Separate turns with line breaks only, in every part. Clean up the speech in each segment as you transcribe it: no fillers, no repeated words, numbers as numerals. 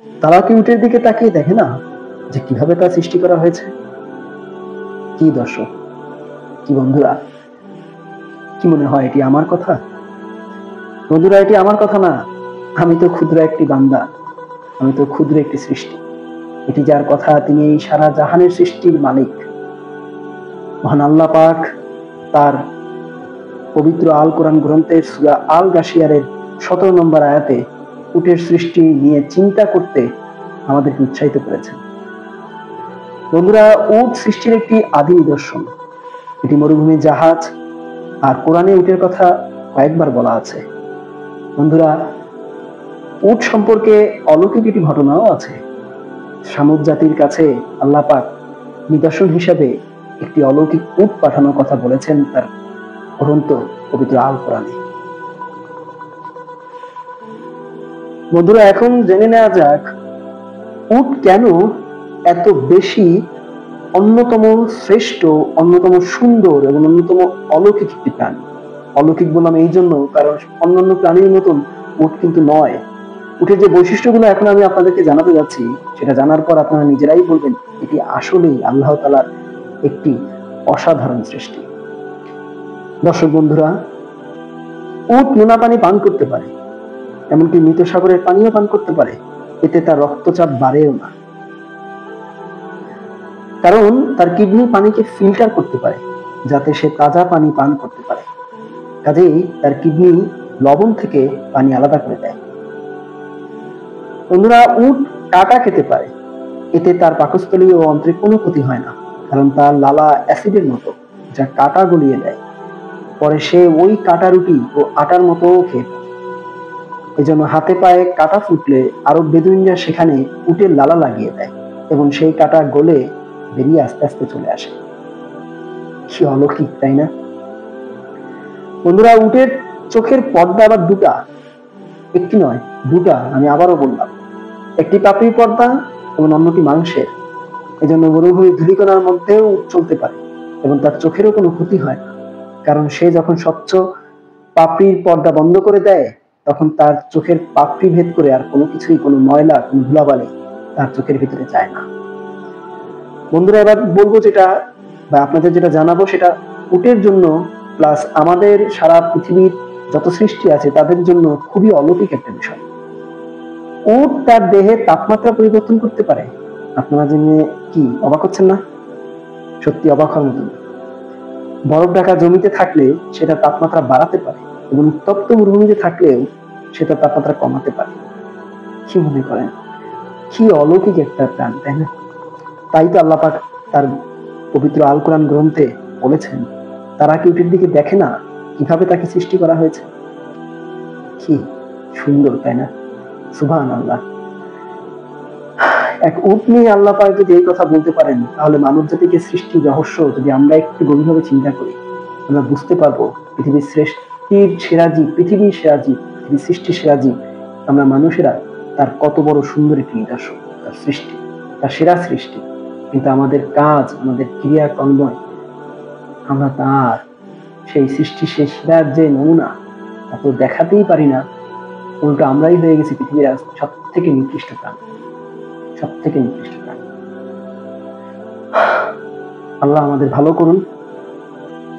তারা কি উটের দিকে তাকিয়ে দেখে না যে কিভাবে তা সৃষ্টি করা হয়েছে? কি দর্শক, কি বন্ধুরা, কি মনে হয় এটি আমার কথা? বন্ধুরা, এটি আমার কথা না। আমি তো ক্ষুদ্র একটি বান্দা, আমি তো ক্ষুদ্র একটি সৃষ্টি। এটি যার কথা, তিনি এই সারা জাহানের সৃষ্টির মালিক। মহান আল্লাহ পাক তার পবিত্র আল কোরআন গ্রন্থের সূরা আল গাশিয়ারের 17 নম্বর আয়াতে উটের সৃষ্টি নিয়ে চিন্তা করতে আমাদেরকে উৎসাহিত করেছেন। বন্ধুরা, উট সৃষ্টির একটি আদি নিদর্শন। এটি মরুভূমির জাহাজ, আর কোরআনে উটের কথা কয়েকবার বলা আছে। বন্ধুরা, উট সম্পর্কে অলৌকিক একটি ঘটনাও আছে। শামুক জাতির কাছে আল্লাহ পাক নিদর্শন হিসেবে একটি অলৌকিক উট পাঠানোর কথা বলেছেন তার গ্রন্থ পবিত্র আল কোরআনে। বন্ধুরা, এখন জেনে নেওয়া যাক উট কেন এত বেশি অন্যতম শ্রেষ্ঠ, অন্যতম সুন্দর এবং অন্যতম অলৌকিক একটি প্রাণী। অলৌকিক বললাম এই জন্য, কারণ অন্যান্য প্রাণীর মতন উট কিন্তু নয়। উটের যে বৈশিষ্ট্যগুলো এখন আমি আপনাদেরকে জানাতে যাচ্ছি, সেটা জানার পর আপনারা নিজেরাই বলবেন এটি আসলেই আল্লাহ তাআলার একটি অসাধারণ সৃষ্টি। দর্শক বন্ধুরা, উট নোনা পানি পান করতে পারে, এমনকি মৃত সাগরের পানিও পান করতে পারে। এতে তার রক্তচাপ বাড়েও না, কারণ তার কিডনি পানিকে ফিল্টার করতে পারে যাতে সে তাজা পানি পান করতে পারে। কাজেই তার কিডনি লবণ থেকে পানি আলাদা করে দেয়। বন্ধুরা, উট কাঁটা খেতে পারে, এতে তার পাকস্থলী ও অন্ত্রে কোনো ক্ষতি হয় না, কারণ তার লালা অ্যাসিডের মতো, যা কাঁটা গলিয়ে দেয়। পরে সে ওই কাঁটা রুটি ও আটার মতো খেয়ে ফেলে। এজন্য হাতে পায়ে কাঁটা ফুটলে আরব বেদুইনরা সেখানে উটের লালা লাগিয়ে দেয় এবং সেই কাঁটা গলে বেরিয়ে আস্তে আস্তে চলে আসে। কি অলৌকিক, তাই না? বন্ধুরা, উটের চোখের পর্দা আবার দুটা, একটি নয়, দুটা। আমি আবারও বললাম, একটি পাপড়ির পর্দা এবং অন্যটি মাংসের। এজন্য মরুভূমি ধূলিকণার মধ্যেও উট চলতে পারে এবং তার চোখেরও কোনো ক্ষতি হয় না, কারণ সে যখন স্বচ্ছ পাপড়ির পর্দা বন্ধ করে দেয়, তখন তার চোখের পাপড়ি ভেদ করে আর কোনো কিছুই, কোনো ময়লা, কোনো ধুলাবালি তার চোখের ভিতরে যায় না। বন্ধুরা, এবার বলবো যেটা, বা আপনাদের যেটা জানাবো, সেটা উটের জন্য প্লাস আমাদের সারা পৃথিবীর যত সৃষ্টি আছে তাদের জন্য খুবই অলৌকিক একটা বিষয়। উট তার দেহের তাপমাত্রা পরিবর্তন করতে পারে। আপনারা জেনে কি অবাক হচ্ছেন না? সত্যি অবাক হওয়ার মতন। বরফ ঢাকা জমিতে থাকলে সেটা তাপমাত্রা বাড়াতে পারে এবং উত্তপ্ত মরুভূমিতে থাকলেও সেটা তাপমাত্রা কমাতে পারে। কি মনে করেন? কি অলৌকিক একটা প্রাণ, তাই না? তাই তো আল্লাহ পাক তার পবিত্র আল কোরআন গ্রন্থে বলেছেন, তারা কি উটের দিকে দেখে না কিভাবে তাকে সৃষ্টি করা হয়েছে? কি সুন্দর, তাই না? সুবহানাল্লাহ। এক উট নিয়ে আল্লাহ পাক যদি এই কথা বলতে পারেন, তাহলে মানব জাতিকে সৃষ্টির রহস্য যদি আমরা একটু গভীরভাবে চিন্তা করি, আমরা বুঝতে পারবো পৃথিবীর সৃষ্টির সেরা জীব, পৃথিবীর সেরা জীব, পৃথিবীর সৃষ্টির সেরা জীব আমরা মানুষেরা, তার কত বড় সুন্দর একটি নিদর্শন, তার সৃষ্টি, তার সেরা সৃষ্টি। কিন্তু আমাদের কাজ, আমাদের ক্রিয়াকর্ম, আমরা তার সেই সৃষ্টি, সেই সেরার যে নমুনা, তা তো দেখাতেই পারি না। উল্টো আমরাই হয়ে গেছি পৃথিবীর সব থেকে নিকৃষ্ট প্রাণ, সব থেকে নিকৃষ্ট প্রাণ। আল্লাহ আমাদের ভালো করুন,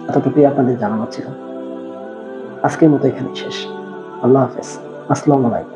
এতটুকুই আপনাদের জানানো ছিল। আজকের মতো এখানে শেষ। আল্লাহ হাফেজ। আসসালামু আলাইকুম।